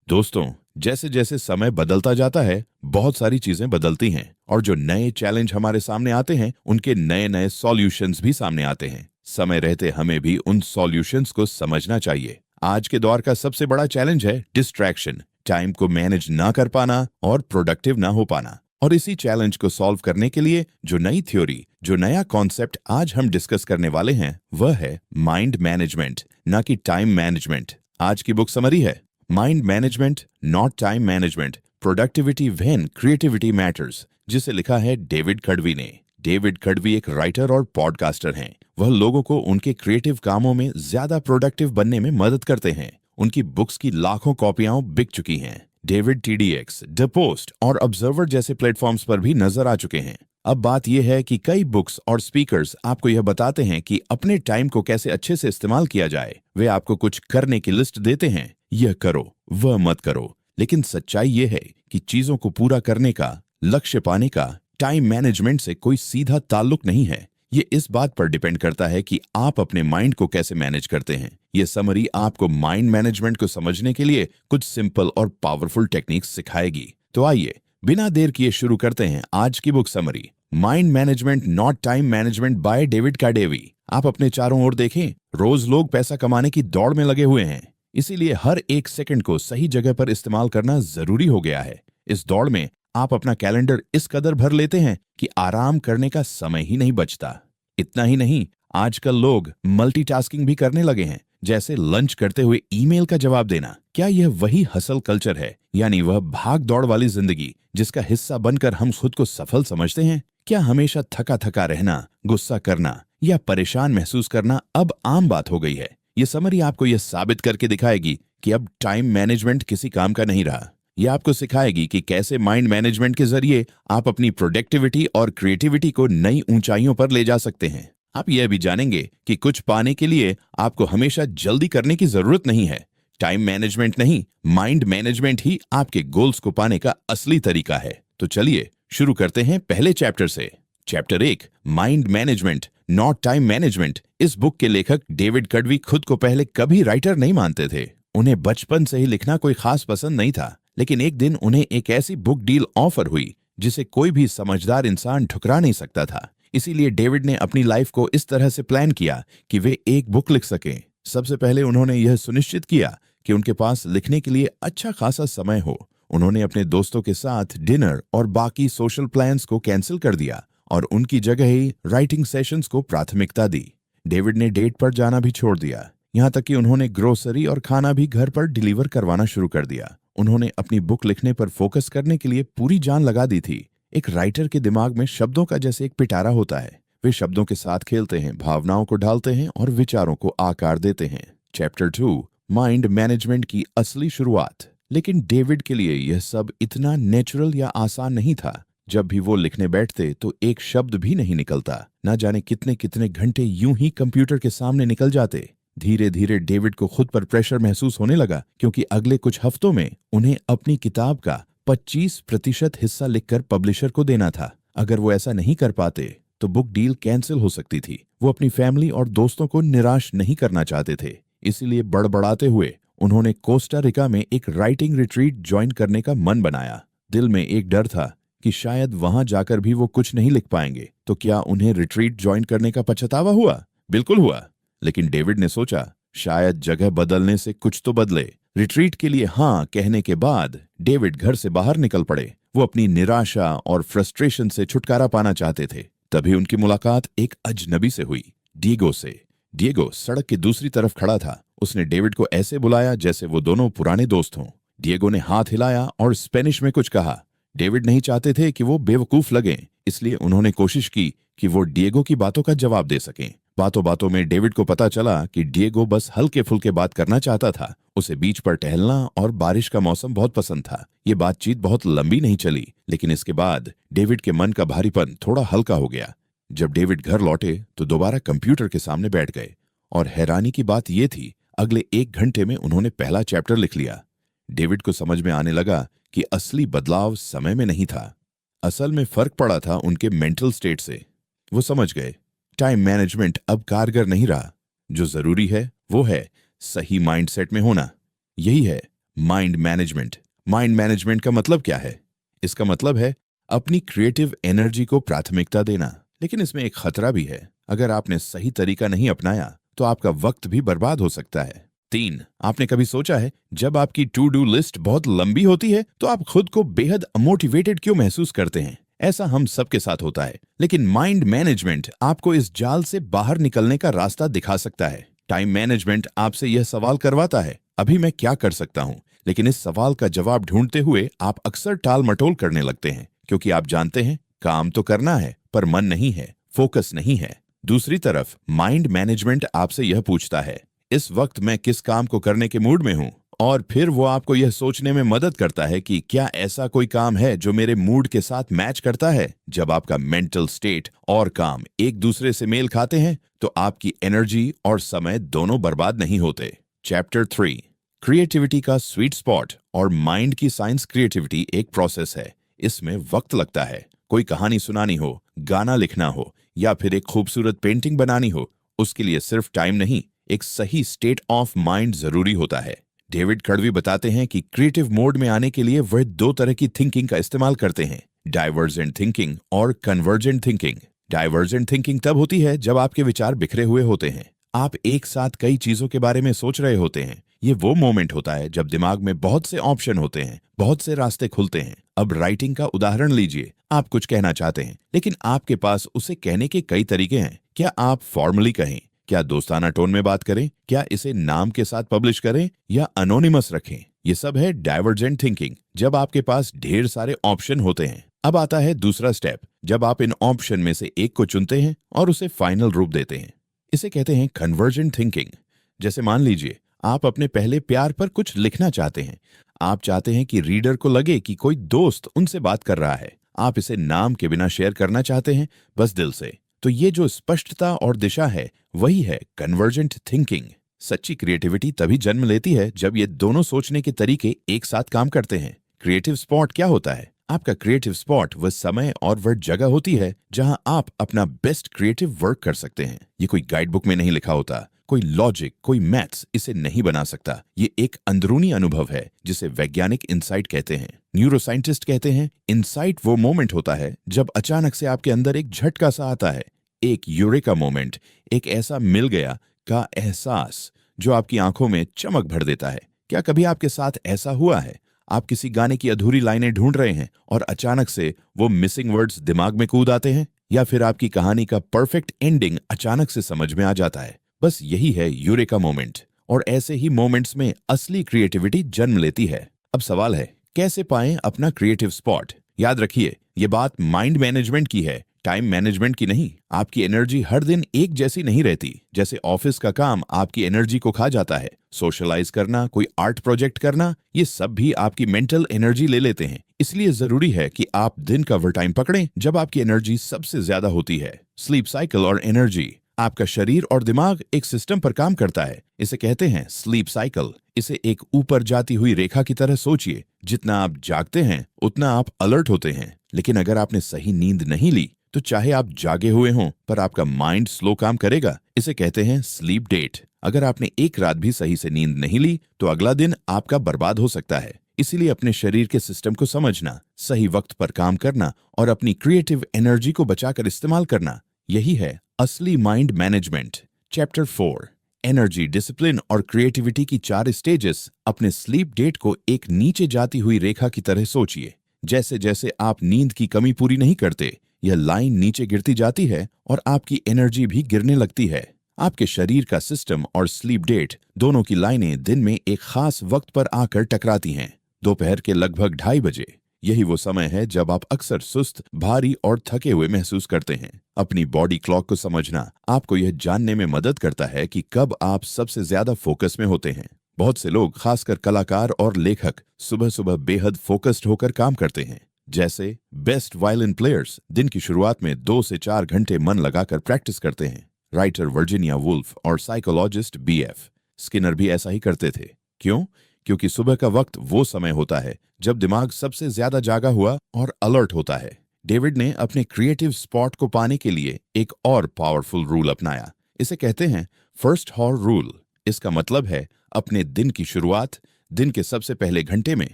दोस्तों, जैसे जैसे समय बदलता जाता है, बहुत सारी चीजें बदलती हैं और जो नए चैलेंज हमारे सामने आते हैं, उनके नए नए सॉल्यूशंस भी सामने आते हैं। समय रहते हमें भी उन सॉल्यूशंस को समझना चाहिए। आज के दौर का सबसे बड़ा चैलेंज है डिस्ट्रैक्शन, टाइम को मैनेज ना कर पाना और प्रोडक्टिव ना हो पाना। और इसी चैलेंज को सॉल्व करने के लिए जो नई थ्योरी, जो नया कॉन्सेप्ट आज हम डिस्कस करने वाले हैं, वह है माइंड मैनेजमेंट, ना कि टाइम मैनेजमेंट। आज की बुक समरी है mind management not time management, productivity when creativity matters, जिसे लिखा है डेविड खडवी ने। डेविड खडवी एक राइटर और पॉडकास्टर हैं। वह लोगों को उनके क्रिएटिव कामों में ज्यादा प्रोडक्टिव बनने में मदद करते हैं। उनकी बुक्स की लाखों कॉपियां बिक चुकी हैं। डेविड TDX, द पोस्ट और ऑब्जर्वर जैसे प्लेटफॉर्म्स पर भी नजर आ चुके हैं। अब बात यह है कि कई बुक्स और स्पीकर्स आपको यह बताते हैं कि अपने टाइम को कैसे अच्छे से इस्तेमाल किया जाए। वे आपको कुछ करने की लिस्ट देते हैं, यह करो, वह मत करो। लेकिन सच्चाई यह है कि चीजों को पूरा करने का, लक्ष्य पाने का टाइम मैनेजमेंट से कोई सीधा ताल्लुक नहीं है। ये इस बात पर डिपेंड करता है कि आप अपने माइंड को कैसे मैनेज करते हैं। ये समरी आपको माइंड मैनेजमेंट को समझने के लिए कुछ सिंपल और पावरफुल टेक्निक्स सिखाएगी। तो आइए बिना देर किए शुरू करते हैं आज की book summary, mind management not time management by David Kadavy. आप अपने चारों ओर देखें, रोज लोग पैसा कमाने की दौड़ में लगे हुए हैं। इसीलिए हर एक सेकंड को सही जगह पर इस्तेमाल करना जरूरी हो गया है। इस दौड़ में आप अपना कैलेंडर इस कदर भर लेते हैं कि आराम करने का समय ही नहीं बचता। इतना ही नहीं, आजकल लोग मल्टीटास्किंग भी करने लगे हैं, जैसे लंच करते हुए ईमेल का जवाब देना। क्या यह वही हसल कल्चर है, यानी वह भाग दौड़ वाली जिंदगी जिसका हिस्सा बनकर हम खुद को सफल समझते हैं? क्या हमेशा थका थका रहना, गुस्सा करना या परेशान महसूस करना अब आम बात हो गई है? ये समरी आपको यह साबित करके दिखाएगी कि अब टाइम मैनेजमेंट किसी काम का नहीं रहा। यह आपको सिखाएगी कि कैसे माइंड मैनेजमेंट के जरिए आप अपनी प्रोडक्टिविटी और क्रिएटिविटी को नई ऊंचाइयों पर ले जा सकते हैं। आप यह भी जानेंगे कि कुछ पाने के लिए आपको हमेशा जल्दी करने की जरूरत नहीं है। टाइम मैनेजमेंट नहीं, माइंड मैनेजमेंट ही आपके गोल्स को पाने का असली तरीका है। तो चलिए शुरू करते हैं पहले चैप्टर से। Chapter 1, mind management not time management. इस बुक के लेखक डेविड खडवी खुद को पहले कभी राइटर नहीं मानते थे। उन्हें बचपन से ही लिखना कोई खास पसंद नहीं था, लेकिन एक दिन उन्हें एक ऐसी बुक डील ऑफर हुई जिसे कोई भी समझदार इंसान ठुकरा नहीं सकता था। इसीलिए डेविड ने अपनी लाइफ को इस तरह से प्लान किया कि वे एक बुक लिख सकें। सबसे पहले उन्होंने यह सुनिश्चित किया कि उनके पास लिखने के लिए अच्छा खासा समय हो। उन्होंने अपने दोस्तों के साथ डिनर और बाकी सोशल प्लान्स को कैंसिल कर दिया और उनकी जगह ही राइटिंग सेशंस को प्राथमिकता दी। डेविड ने डेट पर जाना भी छोड़ दिया, यहाँ तक कि उन्होंने ग्रोसरी और खाना भी घर पर डिलीवर करवाना शुरू कर दिया। उन्होंने अपनी बुक लिखने पर फोकस करने के लिए पूरी जान लगा दी थी। एक राइटर के दिमाग में शब्दों का जैसे एक पिटारा होता है। वे शब्दों के साथ खेलते हैं, भावनाओं को ढालते हैं और विचारों को आकार देते हैं। चैप्टर 2, माइंड मैनेजमेंट की असली शुरुआत। लेकिन डेविड के लिए यह सब इतना नेचुरल या आसान नहीं था। जब भी वो लिखने बैठते तो एक शब्द भी नहीं निकलता। न जाने कितने कितने घंटे यूं ही कंप्यूटर के सामने निकल जाते। धीरे धीरे डेविड को खुद पर प्रेशर महसूस होने लगा, क्योंकि अगले कुछ हफ्तों में उन्हें अपनी किताब का 25% हिस्सा लिखकर पब्लिशर को देना था। अगर वो ऐसा नहीं कर पाते तो बुक डील कैंसिल हो सकती थी। वो अपनी फैमिली और दोस्तों को निराश नहीं करना चाहते थे। इसीलिए बड़बड़ाते हुए उन्होंने कोस्टा रिका में एक राइटिंग रिट्रीट ज्वाइन करने का मन बनाया। दिल में एक डर था कि शायद वहां जाकर भी वो कुछ नहीं लिख पाएंगे। तो क्या उन्हें रिट्रीट ज्वाइन करने का पछतावा हुआ? बिल्कुल हुआ। लेकिन डेविड ने सोचा, शायद जगह बदलने से कुछ तो बदले। रिट्रीट के लिए हाँ कहने के बाद डेविड घर से बाहर निकल पड़े। वो अपनी निराशा और फ्रस्ट्रेशन से छुटकारा पाना चाहते थे। तभी उनकी मुलाकात एक अजनबी से हुई, डिएगो से। डिएगो सड़क की दूसरी तरफ खड़ा था। उसने डेविड को ऐसे बुलाया जैसे वो दोनों पुराने दोस्त हों। डिएगो ने हाथ हिलाया और स्पेनिश में कुछ कहा। डेविड नहीं चाहते थे कि वो बेवकूफ लगें, इसलिए उन्होंने कोशिश की कि वो डिएगो की बातों का जवाब दे सकें। बातों बातों में डेविड को पता चला कि डिएगो बस हल्के फुल्के बात करना चाहता था। उसे बीच पर टहलना और बारिश का मौसम बहुत पसंद था। ये बातचीत बहुत लंबी नहीं चली, लेकिन इसके बाद डेविड के मन का भारीपन थोड़ा हल्का हो गया। जब डेविड घर लौटे तो दोबारा कंप्यूटर के सामने बैठ गए और हैरानी की बात यह थी, अगले 1 घंटे में उन्होंने पहला चैप्टर लिख लिया। डेविड को समझ में आने लगा कि असली बदलाव समय में नहीं था, असल में फर्क पड़ा था उनके मेंटल स्टेट से। वो समझ गए, टाइम मैनेजमेंट अब कारगर नहीं रहा। जो जरूरी है वो है सही माइंडसेट में होना। यही है माइंड मैनेजमेंट। माइंड मैनेजमेंट का मतलब क्या है? इसका मतलब है अपनी क्रिएटिव एनर्जी को प्राथमिकता देना। लेकिन इसमें एक खतरा भी है। अगर आपने सही तरीका नहीं अपनाया तो आपका वक्त भी बर्बाद हो सकता है। 3, आपने कभी सोचा है जब आपकी टू डू लिस्ट बहुत लंबी होती है तो आप खुद को बेहद अमोटिवेटेड क्यों महसूस करते हैं? ऐसा हम सबके साथ होता है, लेकिन माइंड मैनेजमेंट आपको इस जाल से बाहर निकलने का रास्ता दिखा सकता है। टाइम मैनेजमेंट आपसे यह सवाल करवाता है, अभी मैं क्या कर सकता हूँ? लेकिन इस सवाल का जवाब ढूंढते हुए आप अक्सर टाल मटोल करने लगते हैं, क्योंकि आप जानते हैं काम तो करना है पर मन नहीं है, फोकस नहीं है। दूसरी तरफ माइंड मैनेजमेंट आपसे यह पूछता है, इस वक्त मैं किस काम को करने के मूड में हूँ? और फिर वो आपको यह सोचने में मदद करता है कि क्या ऐसा कोई काम है जो मेरे मूड के साथ मैच करता है। जब आपका मेंटल स्टेट और काम एक दूसरे से मेल खाते हैं तो आपकी एनर्जी और समय दोनों बर्बाद नहीं होते। चैप्टर 3, क्रिएटिविटी का स्वीट स्पॉट और माइंड की साइंस। क्रिएटिविटी एक प्रोसेस है, इसमें वक्त लगता है। कोई कहानी सुनानी हो, गाना लिखना हो या फिर एक खूबसूरत पेंटिंग बनानी हो, उसके लिए सिर्फ टाइम नहीं, एक सही स्टेट ऑफ माइंड जरूरी होता है। डेविड कड़वी बताते हैं कि क्रिएटिव मोड में आने के लिए वह 2 तरह की थिंकिंग का इस्तेमाल करते हैं, डाइवर्जेंट थिंकिंग और कन्वर्जेंट थिंकिंग। डाइवर्जेंट थिंकिंग तब होती है जब आपके विचार बिखरे हुए होते हैं, आप एक साथ कई चीजों के बारे में सोच रहे होते हैं। ये वो मोमेंट होता है जब दिमाग में बहुत से ऑप्शन होते हैं, बहुत से रास्ते खुलते हैं। अब राइटिंग का उदाहरण लीजिए, आप कुछ कहना चाहते हैं लेकिन आपके पास उसे कहने के कई तरीके हैं। क्या आप फॉर्मली कहें, क्या दोस्ताना टोन में बात करें, क्या इसे नाम के साथ पब्लिश करें या अनोनिमस रखें? ये सब है डाइवर्जेंट थिंकिंग, जब आपके पास ढेर सारे ऑप्शन होते हैं। अब आता है दूसरा स्टेप, जब आप इन ऑप्शन में से एक को चुनते हैं और उसे फाइनल रूप देते हैं। इसे कहते हैं कन्वर्जेंट थिंकिंग। जैसे मान लीजिए आप अपने पहले प्यार पर कुछ लिखना चाहते हैं। आप चाहते हैं कि रीडर को लगे कि कोई दोस्त उनसे बात कर रहा है। आप इसे नाम के बिना शेयर करना चाहते हैं, बस दिल से। तो ये जो स्पष्टता और दिशा है, वही है कन्वर्जेंट थिंकिंग। सच्ची क्रिएटिविटी तभी जन्म लेती है जब ये दोनों सोचने के तरीके एक साथ काम करते हैं। क्रिएटिव स्पॉट क्या होता है? आपका क्रिएटिव स्पॉट वह समय और वह जगह होती है जहां आप अपना बेस्ट क्रिएटिव वर्क कर सकते हैं। ये कोई गाइड बुक में नहीं लिखा होता, कोई लॉजिक, कोई मैथ्स इसे नहीं बना सकता। ये एक अंदरूनी अनुभव है जिसे वैज्ञानिक इंसाइट कहते हैं। न्यूरोसाइंटिस्ट कहते हैं इंसाइट वो मोमेंट होता है जब अचानक से आपके अंदर एक झटका सा आता है, एक यूरेका मोमेंट, एक ऐसा मिल गया का एहसास जो आपकी आंखों में चमक भर देता है। क्या कभी आपके साथ ऐसा हुआ है? आप किसी गाने की अधूरी लाइनें ढूंढ रहे हैं और अचानक से वो मिसिंग वर्ड्स दिमाग में कूद आते हैं, या फिर आपकी कहानी का परफेक्ट एंडिंग अचानक से समझ में आ जाता है। बस यही है यूरेका मोमेंट, और ऐसे ही मोमेंट्स में असली क्रिएटिविटी जन्म लेती है। अब सवाल है, कैसे पाएं अपना क्रिएटिव स्पॉट? याद रखिए, ये बात माइंड मैनेजमेंट की है, टाइम मैनेजमेंट की नहीं। आपकी एनर्जी हर दिन एक जैसी नहीं रहती। जैसे ऑफिस का काम आपकी एनर्जी को खा जाता है, सोशलाइज करना, कोई आर्ट प्रोजेक्ट करना, ये सब भी आपकी मेंटल एनर्जी ले लेते हैं। इसलिए जरूरी है कि आप दिन का वो टाइम पकड़ें जब आपकी एनर्जी सबसे ज्यादा होती है। स्लीप साइकिल और एनर्जी। आपका शरीर और दिमाग एक सिस्टम पर काम करता है, इसे कहते हैं स्लीप साइकिल। इसे एक ऊपर जाती हुई रेखा की तरह सोचिए। जितना आप जागते हैं उतना आप अलर्ट होते हैं, लेकिन अगर आपने सही नींद नहीं ली तो चाहे आप जागे हुए हों पर आपका माइंड स्लो काम करेगा। इसे कहते हैं स्लीप डेट। अगर आपने एक रात भी सही से नींद नहीं ली तो अगला दिन आपका बर्बाद हो सकता है। इसीलिए अपने शरीर के सिस्टम को समझना, सही वक्त पर काम करना और अपनी क्रिएटिव एनर्जी को बचाकर इस्तेमाल करना, यही है असली mind management. Chapter 4, energy, discipline और क्रिएटिविटी की 4 स्टेजेस। अपने स्लीप डेट को एक नीचे जाती हुई रेखा की तरह सोचिए। जैसे जैसे आप नींद की कमी पूरी नहीं करते, यह लाइन नीचे गिरती जाती है और आपकी एनर्जी भी गिरने लगती है। आपके शरीर का सिस्टम और स्लीप डेट दोनों की लाइनें दिन में एक खास वक्त पर आकर टकराती हैं, दोपहर के लगभग 2:30 बजे। यही वो समय है जब आप अक्सर सुस्त, भारी और थके हुए महसूस करते हैं। अपनी बॉडी क्लॉक को समझना आपको यह जानने में मदद करता है कि कब आप सबसे ज्यादा फोकस में होते हैं। बहुत से लोग, खासकर कलाकार और लेखक, सुबह सुबह बेहद फोकस्ड होकर काम करते हैं। जैसे बेस्ट वायलिन प्लेयर्स दिन की शुरुआत में 2 से 4 घंटे मन लगाकर प्रैक्टिस करते हैं। राइटर वर्जीनिया वुल्फ और साइकोलॉजिस्ट बीएफ स्किनर भी ऐसा ही करते थे। क्यों? क्योंकि सुबह का वक्त वो समय होता है जब दिमाग सबसे ज्यादा जागा हुआ और अलर्ट होता है। डेविड ने अपने क्रिएटिव स्पॉट को पाने के लिए एक और पावरफुल रूल अपनाया। इसे कहते हैं फर्स्ट हॉर रूल। इसका मतलब है अपने दिन की शुरुआत दिन के सबसे पहले घंटे में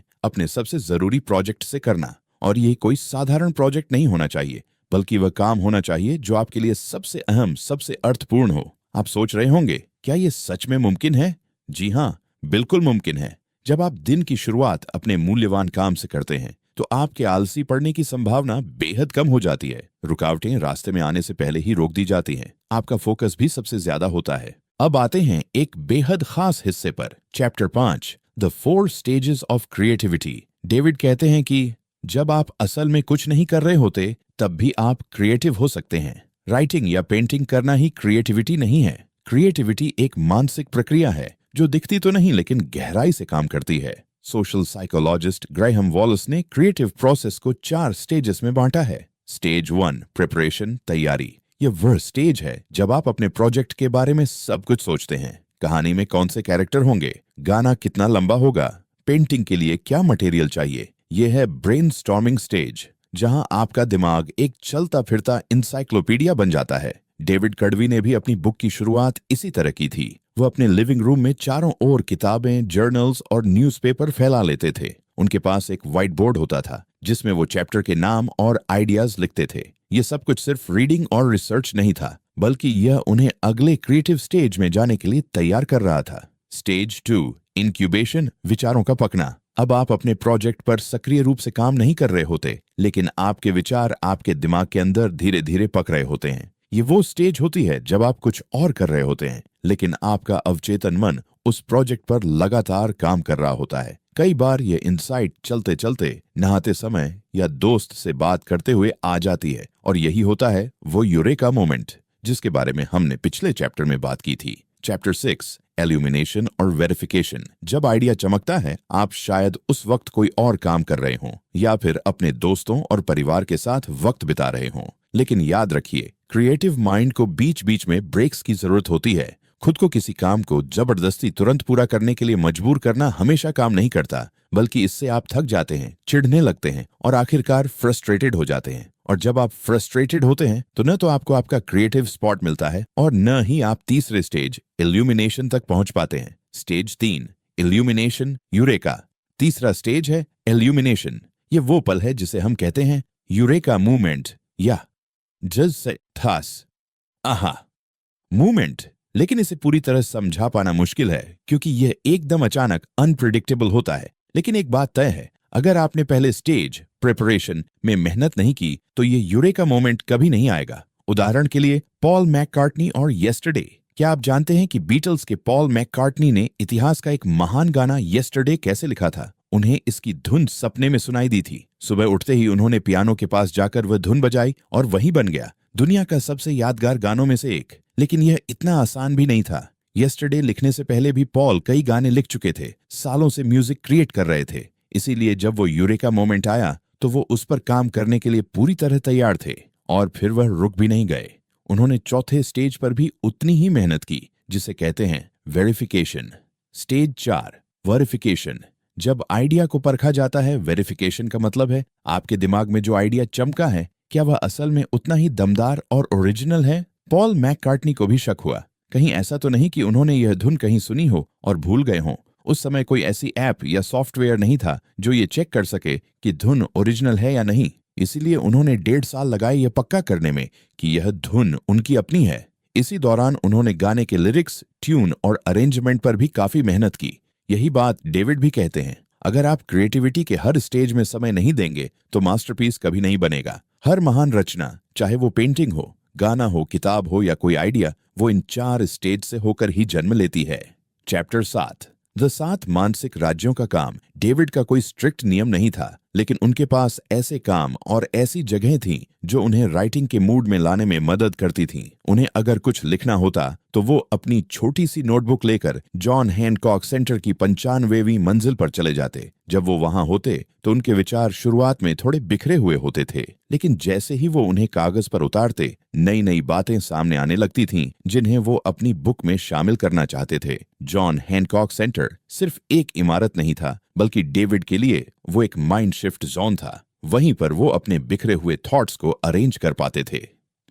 अपने सबसे जरूरी प्रोजेक्ट से करना। और ये कोई साधारण प्रोजेक्ट नहीं होना चाहिए, बल्कि वह काम होना चाहिए जो आपके लिए सबसे अहम, सबसे अर्थपूर्ण हो। आप सोच रहे होंगे, क्या ये सच में मुमकिन है? जी हाँ, बिल्कुल मुमकिन है। जब आप दिन की शुरुआत अपने मूल्यवान काम से करते हैं तो आपके आलसी पड़ने की संभावना बेहद कम हो जाती है। रुकावटें रास्ते में आने से पहले ही रोक दी जाती हैं। आपका फोकस भी सबसे ज्यादा होता है। अब आते हैं एक बेहद खास हिस्से पर। Chapter 5, the 4 stages of creativity. David कहते हैं कि जब आप असल में कुछ नहीं कर रहे होते तब भी आप क्रिएटिव हो सकते हैं। राइटिंग या पेंटिंग करना ही क्रिएटिविटी नहीं है। क्रिएटिविटी एक मानसिक प्रक्रिया है जो दिखती तो नहीं लेकिन गहराई से काम करती है। सोशल साइकोलॉजिस्ट ग्राहम वॉलस ने क्रिएटिव प्रोसेस को 4 स्टेजेस में बांटा है। स्टेज 1, प्रिपरेशन, तैयारी। यह वह स्टेज है जब आप अपने प्रोजेक्ट के बारे में सब कुछ सोचते हैं। कहानी में कौन से कैरेक्टर होंगे, गाना कितना लंबा होगा, पेंटिंग के लिए क्या मटेरियल चाहिए। यह है ब्रेनस्टॉर्मिंग स्टेज, जहां आपका दिमाग एक चलता फिरता इंसाइक्लोपीडिया बन जाता है। डेविड कड़वी ने भी अपनी बुक की शुरुआत इसी तरह की थी। वो अपने लिविंग रूम में चारों ओर किताबें, जर्नल्स और न्यूज़पेपर फैला लेते थे। उनके पास एक व्हाइट बोर्ड होता था जिसमें वो चैप्टर के नाम और आइडियाज लिखते थे। ये सब कुछ सिर्फ रीडिंग और रिसर्च नहीं था, बल्कि यह उन्हें अगले क्रिएटिव स्टेज में जाने के लिए तैयार कर रहा था। स्टेज 2, इंक्यूबेशन, विचारों का पकना। अब आप अपने प्रोजेक्ट पर सक्रिय रूप से काम नहीं कर रहे होते, लेकिन आपके विचार आपके दिमाग के अंदर धीरे धीरे पक रहे होते हैं। ये वो स्टेज होती है जब आप कुछ और कर रहे होते हैं, लेकिन आपका अवचेतन मन उस प्रोजेक्ट पर लगातार काम कर रहा होता है। कई बार ये इंसाइट चलते चलते, नहाते समय या दोस्त से बात करते हुए आ जाती है, और यही होता है वो यूरेका मोमेंट जिसके बारे में हमने पिछले चैप्टर में बात की थी। चैप्टर 6, एल्यूमिनेशन और वेरिफिकेशन। जब आइडिया चमकता है, आप शायद उस वक्त कोई और काम कर रहे हों या फिर अपने दोस्तों और परिवार के साथ वक्त बिता रहे हों। लेकिन याद रखिए, क्रिएटिव माइंड को बीच बीच में ब्रेक्स की जरूरत होती है। खुद को किसी काम को जबरदस्ती तुरंत पूरा करने के लिए मजबूर करना हमेशा काम नहीं करता, बल्कि इससे आप थक जाते हैं, चिढ़ने लगते हैं और आखिरकार फ्रस्ट्रेटेड हो जाते हैं। और जब आप फ्रस्ट्रेटेड होते हैं तो न तो आपको आपका क्रिएटिव स्पॉट मिलता है और न ही आप तीसरे स्टेज, इल्यूमिनेशन तक पहुंच पाते हैं। Stage 3, illumination, eureka. तीसरा स्टेज है इल्यूमिनेशन। ये वो पल है जिसे हम कहते हैं यूरेका मूवमेंट या जज से थास, आहा मूवमेंट। लेकिन इसे पूरी तरह समझा पाना मुश्किल है क्योंकि यह एकदम अचानक, अनप्रिडिक्टेबल होता है। लेकिन एक बात तय है, अगर आपने पहले स्टेज, प्रिपरेशन में मेहनत नहीं की तो ये यूरेका मोमेंट कभी नहीं आएगा। उदाहरण के लिए पॉल मैककार्टनी और येस्टरडे। क्या आप जानते हैं कि बीटल्स के पॉल मैककार्टनी ने इतिहास का एक महान गाना येस्टरडे कैसे लिखा था? उन्हें इसकी धुन सपने में सुनाई दी थी। सुबह उठते ही उन्होंने पियानो के पास जाकर वह धुन बजाई और वही बन गया दुनिया का सबसे यादगार गानों में से एक। लेकिन यह इतना आसान भी नहीं था। येस्टरडे लिखने से पहले भी पॉल कई गाने लिख चुके थे, सालों से म्यूजिक क्रिएट कर रहे थे। इसीलिए जब वो यूरेका मोमेंट आया तो वो उस पर काम करने के लिए पूरी तरह तैयार थे, और फिर वह रुक भी नहीं गए। उन्होंने चौथे स्टेज पर भी उतनी ही मेहनत की, जिसे कहते हैं वेरिफिकेशन। Stage 4, verification. जब आइडिया को परखा जाता है, वेरिफिकेशन का मतलब है आपके दिमाग में जो आइडिया चमका है, क्या वह असल में उतना ही दमदार और ओरिजिनल है? पॉल मैककार्टनी को भी शक हुआ, कहीं ऐसा तो नहीं कि उन्होंने यह धुन कहीं सुनी हो और भूल गए हों। उस समय कोई ऐसी ऐप या सॉफ्टवेयर नहीं था जो ये चेक कर सके कि धुन ओरिजिनल है या नहीं। इसीलिए उन्होंने 1.5 साल लगाए यह पक्का करने में कि यह धुन उनकी अपनी है। इसी दौरान उन्होंने गाने के लिरिक्स, ट्यून और अरेंजमेंट पर भी काफी मेहनत की। यही बात डेविड भी कहते हैं, अगर आप क्रिएटिविटी के हर स्टेज में समय नहीं देंगे तो मास्टरपीस कभी नहीं बनेगा। हर महान रचना, चाहे वो पेंटिंग हो, गाना हो, किताब हो या कोई आइडिया, वो इन 4 स्टेज से होकर ही जन्म लेती है। चैप्टर 7, द 7 मानसिक राज्यों का काम। डेविड का कोई स्ट्रिक्ट नियम नहीं था, लेकिन उनके पास ऐसे काम और ऐसी जगहें थीं जो उन्हें राइटिंग के मूड में लाने में मदद करती थीं। उन्हें अगर कुछ लिखना होता तो वो अपनी छोटी सी नोटबुक लेकर जॉन हैनकॉक सेंटर की 95वीं मंजिल पर चले जाते। जब वो वहां होते तो उनके विचार शुरुआत में थोड़े बिखरे हुए होते थे, लेकिन जैसे ही वो उन्हें कागज पर उतारते, नई नई बातें सामने आने लगती थीं जिन्हें वो अपनी बुक में शामिल करना चाहते थे। जॉन हैनकॉक सेंटर सिर्फ एक इमारत नहीं था, बल्कि डेविड के लिए वो एक माइंड शिफ्ट जोन था। वहीं पर वो अपने बिखरे हुए थॉट्स को अरेंज कर पाते थे।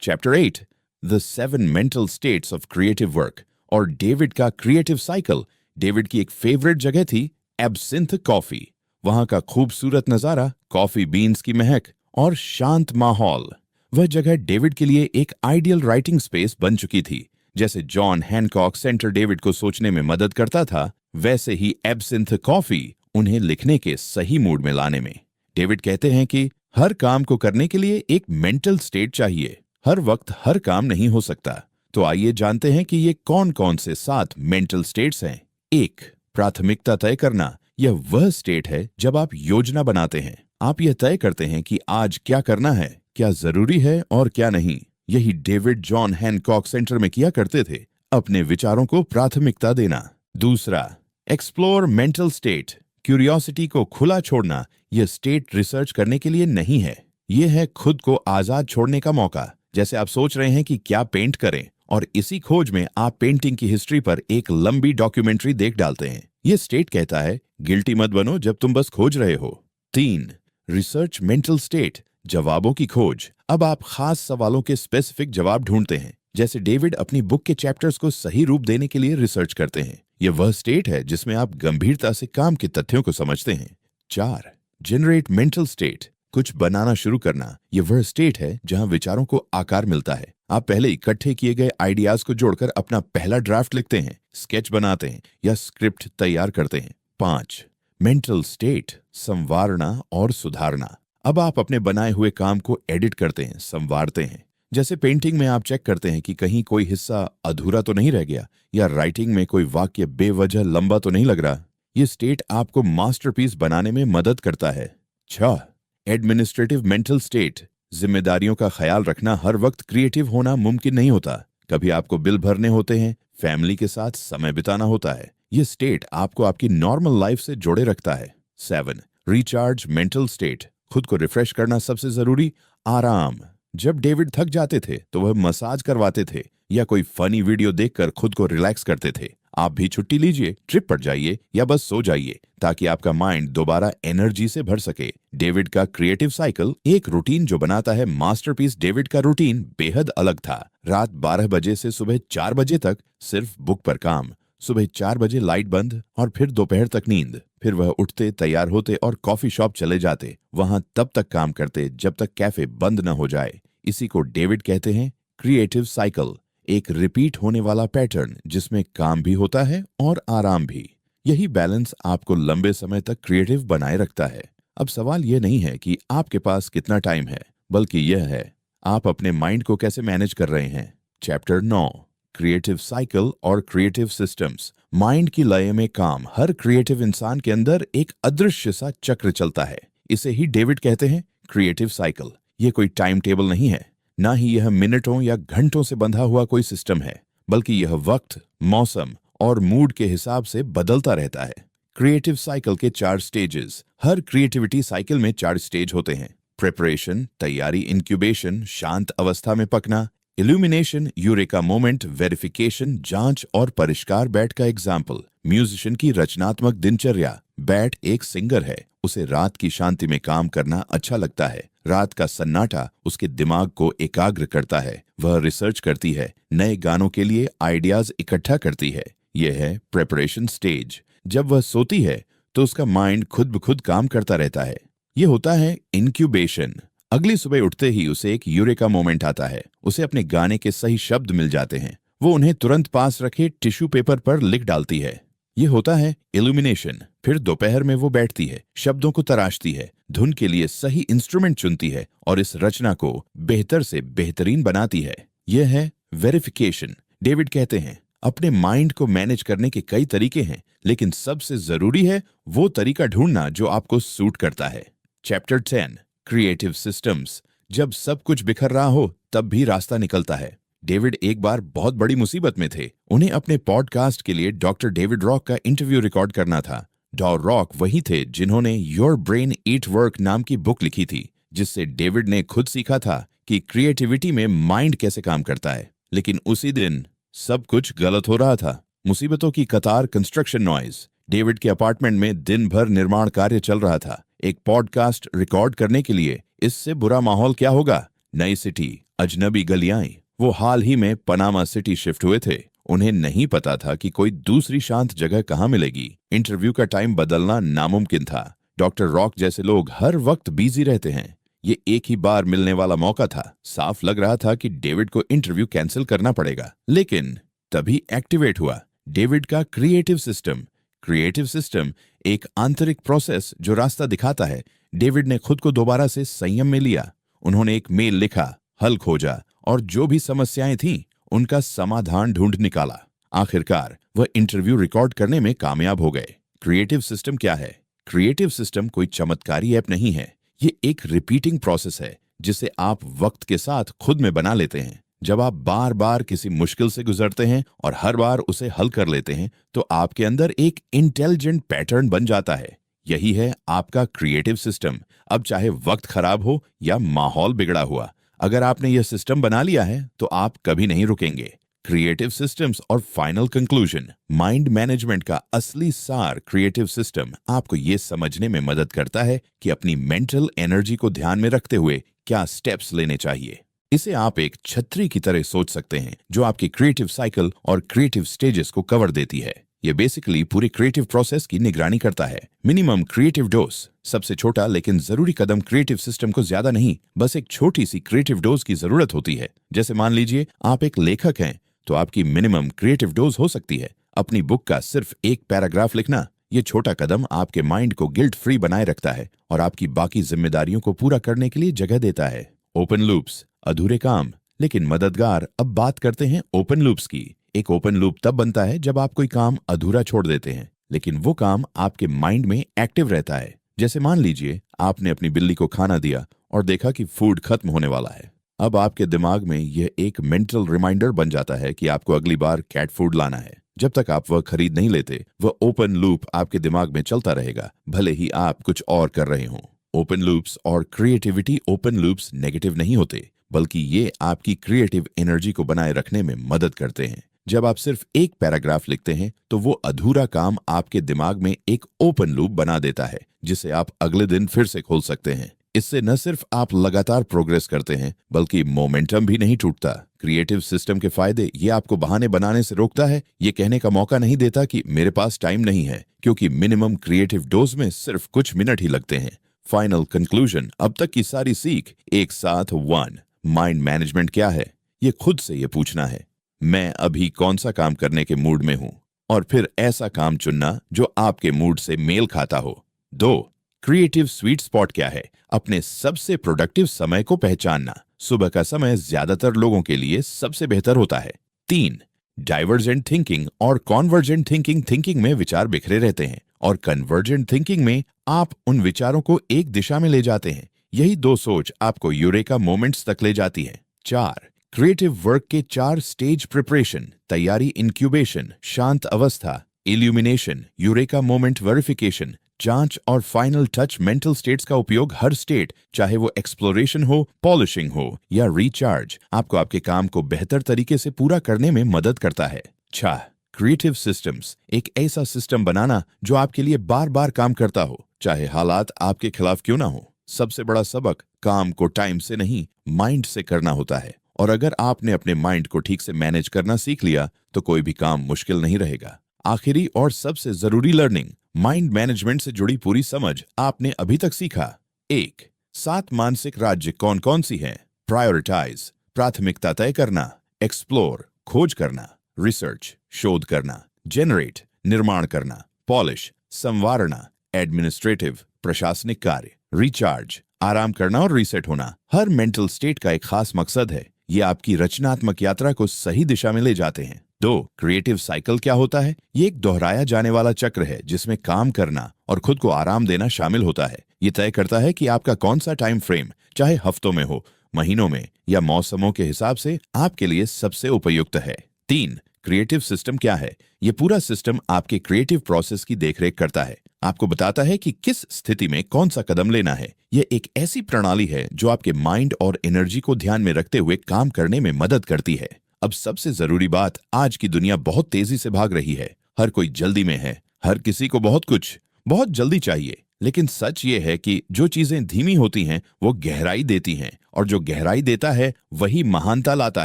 Chapter 8, the 7 mental states of creative work और डेविड का क्रिएटिव साइकिल। डेविड की एक फेवरेट जगह थी एब्सिंथ कॉफी। वहां का खूबसूरत नजारा, कॉफी बीन्स की महक और शांत माहौल। वह जगह डेविड के लिए एक आइडियल राइटिंग स्पेस बन चुकी थी। जैसे जॉन हैनकॉक सेंटर डेविड को सोचने में मदद करता था, वैसे ही एब्सिंथ कॉफी उन्हें लिखने के सही मूड में लाने में। डेविड कहते हैं कि हर काम को करने के लिए एक मेंटल स्टेट चाहिए। हर वक्त हर काम नहीं हो सकता। तो आइए जानते हैं कि ये कौन कौन से 7 मेंटल स्टेट्स हैं। 1. प्राथमिकता तय करना। यह वह स्टेट है जब आप योजना बनाते हैं। आप यह तय करते हैं कि आज क्या करना है, क्या जरूरी है और क्या नहीं। यही डेविड जॉन हैनकॉक सेंटर में किया करते थे, अपने विचारों को प्राथमिकता देना। 2. Explore mental state. क्यूरियोसिटी को खुला छोड़ना। यह स्टेट रिसर्च करने के लिए नहीं है। यह है खुद को आजाद छोड़ने का मौका। जैसे आप सोच रहे हैं कि क्या पेंट करें, और इसी खोज में आप पेंटिंग की हिस्ट्री पर एक लंबी डॉक्यूमेंट्री देख डालते हैं। यह स्टेट कहता है गिल्टी मत बनो जब तुम बस खोज रहे हो। 3. Research mental state. जवाबों की खोज। अब आप खास सवालों के स्पेसिफिक जवाब ढूंढते हैं। जैसे डेविड अपनी बुक के चैप्टर्स को सही रूप देने के लिए रिसर्च करते हैं। यह वह स्टेट है जिसमें आप गंभीरता से काम के तथ्यों को समझते हैं। 4. Generate mental state. कुछ बनाना शुरू करना। यह वह स्टेट है जहां विचारों को आकार मिलता है। आप पहले इकट्ठे किए गए आइडियाज को जोड़कर अपना पहला ड्राफ्ट लिखते हैं, स्केच बनाते हैं या स्क्रिप्ट तैयार करते हैं। 5. Mental state. संवारना और सुधारना। अब आप अपने बनाए हुए काम को एडिट करते हैं, संवारते हैं। जैसे पेंटिंग में आप चेक करते हैं कि कहीं कोई हिस्सा अधूरा तो नहीं रह गया, या राइटिंग में कोई वाक्य बेवजह लंबा तो नहीं लग रहा। ये स्टेट आपको मास्टरपीस बनाने में मदद करता है। 6. Administrative mental state. जिम्मेदारियों का ख्याल रखना। हर वक्त क्रिएटिव होना मुमकिन नहीं होता। कभी आपको बिल भरने होते हैं, फैमिली के साथ समय बिताना होता है। ये स्टेट आपको आपकी नॉर्मल लाइफ से जोड़े रखता है। 7. Recharge mental state. खुद को रिफ्रेश करना सबसे जरूरी। आराम। जब डेविड थक जाते थे तो वह मसाज करवाते थे या कोई फनी वीडियो देखकर खुद को रिलैक्स करते थे। आप भी छुट्टी लीजिए, ट्रिप पर जाइए या बस सो जाइए, ताकि आपका माइंड दोबारा एनर्जी से भर सके। डेविड का क्रिएटिव साइकिल एक रूटीन जो बनाता है मास्टरपीस। डेविड का रूटीन बेहद अलग था। रात 12 बजे से सुबह 4 बजे तक सिर्फ बुक पर काम। सुबह 4 बजे लाइट बंद और फिर दोपहर तक नींद। फिर वह उठते, तैयार होते और कॉफी शॉप चले जाते। वहां तब तक काम करते जब तक कैफे बंद न हो जाए। इसी को डेविड कहते हैं क्रिएटिव साइकिल। एक रिपीट होने वाला पैटर्न जिसमें काम भी होता है और आराम भी। यही बैलेंस आपको लंबे समय तक क्रिएटिव बनाए रखता है। अब सवाल यह नहीं है कि आपके पास कितना टाइम है, बल्कि यह है आप अपने माइंड को कैसे मैनेज कर रहे हैं। चैप्टर 9, क्रिएटिव साइकिल और क्रिएटिव सिस्टम्स। माइंड की लय में काम। हर क्रिएटिव इंसान के अंदर एक अदृश्य सा चक्र चलता है। इसे ही डेविड कहते हैं क्रिएटिव साइकिल। ये कोई टाइम टेबल नहीं है, ना ही यह मिनटों या घंटों से बंधा हुआ कोई सिस्टम है, बल्कि यह वक्त, मौसम और मूड के हिसाब से बदलता रहता है। क्रिएटिव साइकिल के 4 स्टेजेस। हर क्रिएटिविटी साइकिल में 4 स्टेज होते हैं। प्रिपरेशन, तैयारी, इंक्यूबेशन, शांत अवस्था में पकना, इल्यूमिनेशन, यूरेका मोमेंट, वेरिफिकेशन, जांच और परिष्कार। बैट का एग्जाम्पल। म्यूजिशियन की रचनात्मक दिनचर्या। बैट एक सिंगर है, उसे रात की शांति में काम करना अच्छा लगता है। रात का सन्नाटा उसके दिमाग को एकाग्र करता है। वह रिसर्च करती है, नए गानों के लिए आइडियाज इकट्ठा करती है। यह है प्रेपरेशन स्टेज। जब वह सोती है तो उसका माइंड खुद ब खुद काम करता रहता है। यह होता है इंक्यूबेशन। अगली सुबह उठते ही उसे एक यूरेका मोमेंट आता है। उसे अपने गाने के सही शब्द मिल जाते हैं। वो उन्हें तुरंत पास रखे टिश्यू पेपर पर लिख डालती है। यह होता है इल्यूमिनेशन। फिर दोपहर में वो बैठती है, शब्दों को तराशती है, धुन के लिए सही इंस्ट्रूमेंट चुनती है और इस रचना को बेहतर से बेहतरीन बनाती है। यह है वेरिफिकेशन। डेविड कहते हैं अपने माइंड को मैनेज करने के कई तरीके हैं, लेकिन सबसे जरूरी है वो तरीका ढूंढना जो आपको सूट करता है। Chapter 10, creative systems. जब सब कुछ बिखर रहा हो तब भी रास्ता निकलता है। डेविड एक बार बहुत बड़ी मुसीबत में थे। उन्हें अपने पॉडकास्ट के लिए डॉक्टर डेविड रॉक का इंटरव्यू रिकॉर्ड करना था। डॉ रॉक वही थे जिन्होंने योर ब्रेन ईट वर्क नाम की बुक लिखी थी, जिससे डेविड ने खुद सीखा था कि क्रिएटिविटी में माइंड कैसे काम करता है। लेकिन उसी दिन सब कुछ गलत हो रहा था। मुसीबतों की कतार, कंस्ट्रक्शन नॉइज। डेविड के अपार्टमेंट में दिन भर निर्माण कार्य चल रहा था। एक पॉडकास्ट रिकॉर्ड करने के लिए इससे बुरा माहौल क्या होगा। नई सिटी, अजनबी गलियां। वो हाल ही में पनामा सिटी शिफ्ट हुए थे। उन्हें नहीं पता था कि कोई दूसरी शांत जगह कहाँ मिलेगी। इंटरव्यू का टाइम बदलना नामुमकिन था। डॉक्टर रॉक जैसे लोग हर वक्त बिजी रहते हैं। ये एक ही बार मिलने वाला मौका था। साफ लग रहा था कि डेविड को इंटरव्यू कैंसिल करना पड़ेगा। लेकिन तभी एक्टिवेट हुआ डेविड का क्रिएटिव सिस्टम। क्रिएटिव सिस्टम एक आंतरिक प्रोसेस जो रास्ता दिखाता है। डेविड ने खुद को दोबारा से संयम में लिया। उन्होंने एक मेल लिखा, हल खोजा और जो भी समस्याएं थीं उनका समाधान ढूंढ निकाला। आखिरकार वह इंटरव्यू रिकॉर्ड करने में कामयाब हो गए। क्रिएटिव सिस्टम क्या है? क्रिएटिव सिस्टम कोई चमत्कारी ऐप नहीं है। ये एक रिपीटिंग प्रोसेस है जिसे आप वक्त के साथ खुद में बना लेते हैं। जब आप बार बार किसी मुश्किल से गुजरते हैं और हर बार उसे हल कर लेते हैं तो आपके अंदर एक इंटेलिजेंट पैटर्न बन जाता है। यही है आपका क्रिएटिव सिस्टम। अब चाहे वक्त खराब हो या माहौल बिगड़ा हुआ, अगर आपने यह सिस्टम बना लिया है तो आप कभी नहीं रुकेंगे। क्रिएटिव सिस्टम्स और फाइनल कंक्लूजन। माइंड मैनेजमेंट का असली सार क्रिएटिव सिस्टम आपको ये समझने में मदद करता है कि अपनी मेंटल एनर्जी को ध्यान में रखते हुए क्या स्टेप्स लेने चाहिए। इसे आप एक छतरी की तरह सोच सकते हैं जो आपकी क्रिएटिव साइकिल और क्रिएटिव स्टेजेस को कवर देती है। ये बेसिकली पूरी क्रिएटिव प्रोसेस की निगरानी करता है। मिनिमम क्रिएटिव डोज, सबसे छोटा लेकिन जरूरी कदम क्रिएटिव सिस्टम को ज्यादा नहीं, बस एक छोटी सी क्रिएटिव डोज की जरूरत होती है। जैसे मान लीजिए आप एक लेखक हैं तो आपकी मिनिमम क्रिएटिव डोज हो सकती है अपनी बुक का सिर्फ एक पैराग्राफ लिखना। ये छोटा कदम आपके माइंड को गिल्ट फ्री बनाए रखता है और आपकी बाकी जिम्मेदारियों को पूरा करने के लिए जगह देता है। ओपन लूप्स, अधूरे काम लेकिन मददगार। अब बात करते हैं ओपन लूप्स की। एक ओपन लूप तब बनता है जब आप कोई काम अधूरा छोड़ देते हैं लेकिन वो काम आपके माइंड में एक्टिव रहता है। जैसे मान लीजिए आपने अपनी बिल्ली को खाना दिया और देखा कि फूड खत्म होने वाला है। अब आपके दिमाग में यह एक मेंटल रिमाइंडर बन जाता है कि आपको अगली बार कैट फूड लाना है। जब तक आप वह खरीद नहीं लेते, वह ओपन लूप आपके दिमाग में चलता रहेगा, भले ही आप कुछ और कर रहे हों। ओपन लूप्स और क्रिएटिविटी ओपन लूप्स नेगेटिव नहीं होते, बल्कि ये आपकी क्रिएटिव एनर्जी को बनाए रखने में मदद करते हैं। जब आप सिर्फ एक पैराग्राफ लिखते हैं तो वो अधूरा काम आपके दिमाग में एक ओपन लूप बना देता है जिसे आप अगले दिन फिर से खोल सकते हैं। इससे न सिर्फ आप लगातार प्रोग्रेस करते हैं बल्कि मोमेंटम भी नहीं टूटता। क्रिएटिव सिस्टम के फायदे ये आपको बहाने बनाने से रोकता है। ये कहने का मौका नहीं देता कि मेरे पास टाइम नहीं है, क्योंकि मिनिमम क्रिएटिव डोज में सिर्फ कुछ मिनट ही लगते हैं। फाइनल कंक्लूजन, अब तक की सारी सीख एक साथ। 1. माइंड मैनेजमेंट क्या है? ये खुद से ये पूछना है, मैं अभी कौन सा काम करने के मूड में हूं, और फिर ऐसा काम चुनना जो आपके मूड से मेल खाता हो। 2. क्रिएटिव स्वीट स्पॉट क्या है? अपने सबसे प्रोडक्टिव समय को पहचानना। सुबह का समय ज्यादातर लोगों के लिए सबसे बेहतर होता है। 3. डाइवर्जेंट थिंकिंग और कॉन्वर्जेंट थिंकिंग में विचार बिखरे रहते हैं और कन्वर्जेंट थिंकिंग में आप उन विचारों को एक दिशा में ले जाते हैं। यही दो सोच आपको यूरेका मोमेंट्स तक ले जाती है। 4. क्रिएटिव वर्क के 4 स्टेज प्रिपरेशन, तैयारी, इंक्यूबेशन, शांत अवस्था, इल्यूमिनेशन, यूरेका मोमेंट वेरिफिकेशन, जांच और फाइनल टच। मेंटल स्टेट्स का उपयोग हर स्टेट, चाहे वो एक्सप्लोरेशन हो, पॉलिशिंग हो या रिचार्ज, आपको आपके काम को बेहतर तरीके से पूरा करने में मदद करता है। 6. क्रिएटिव सिस्टम्स, एक ऐसा सिस्टम बनाना जो आपके लिए बार बार काम करता हो, चाहे हालात आपके खिलाफ क्यों ना हो। सबसे बड़ा सबक, काम को टाइम से नहीं माइंड से करना होता है, और अगर आपने अपने माइंड को ठीक से मैनेज करना सीख लिया तो कोई भी काम मुश्किल नहीं रहेगा। आखिरी और सबसे जरूरी लर्निंग, माइंड मैनेजमेंट से जुड़ी पूरी समझ आपने अभी तक सीखा। 1. 7 मानसिक राज्य कौन कौन सी हैं? प्रायोरिटाइज, प्राथमिकता तय करना। एक्सप्लोर, खोज करना। रिसर्च, शोध करना। जेनरेट, निर्माण करना। पॉलिश, संवारना। एडमिनिस्ट्रेटिव, प्रशासनिक कार्य। रिचार्ज, आराम करना और रीसेट होना। हर मेंटल स्टेट का एक खास मकसद है। ये आपकी रचनात्मक यात्रा को सही दिशा में ले जाते हैं। 2. क्रिएटिव साइकिल क्या होता है? ये एक दोहराया जाने वाला चक्र है जिसमें काम करना और खुद को आराम देना शामिल होता है। ये तय करता है कि आपका कौन सा टाइम फ्रेम, चाहे हफ्तों में हो, महीनों में या मौसमों के हिसाब से, आपके लिए सबसे उपयुक्त है। 3. क्रिएटिव सिस्टम क्या है? ये पूरा सिस्टम आपके क्रिएटिव प्रोसेस की देखरेख करता है, आपको बताता है कि किस स्थिति में कौन सा कदम लेना है। यह एक ऐसी प्रणाली है जो आपके माइंड और एनर्जी को ध्यान में रखते हुए काम करने में मदद करती है। अब सबसे जरूरी बात, आज की दुनिया बहुत तेजी से भाग रही है। हर कोई जल्दी में है, हर किसी को बहुत कुछ बहुत जल्दी चाहिए। लेकिन सच ये है कि जो चीजें धीमी होती हैं वो गहराई देती हैं, और जो गहराई देता है वही महानता लाता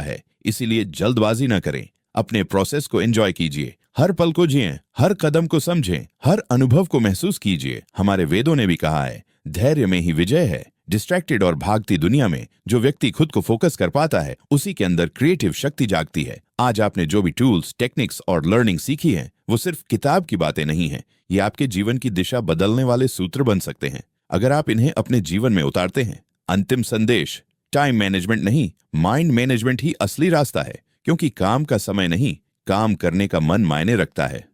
है। इसीलिए जल्दबाजी न करें, अपने प्रोसेस को एंजॉय कीजिए, हर पल को जिएं, हर कदम को समझें, हर अनुभव को महसूस कीजिए। हमारे वेदों ने भी कहा है, धैर्य में ही विजय है। डिस्ट्रैक्टेड और भागती दुनिया में जो व्यक्ति खुद को फोकस कर पाता है, उसी के अंदर क्रिएटिव शक्ति जागती है। आज आपने जो भी टूल्स, टेक्निक्स और लर्निंग सीखी है, वो सिर्फ किताब की बातें नहीं है। ये आपके जीवन की दिशा बदलने वाले सूत्र बन सकते हैं, अगर आप इन्हें अपने जीवन में उतारते हैं। अंतिम संदेश, टाइम मैनेजमेंट नहीं, माइंड मैनेजमेंट ही असली रास्ता है, क्योंकि काम का समय नहीं, काम करने का मन मायने रखता है।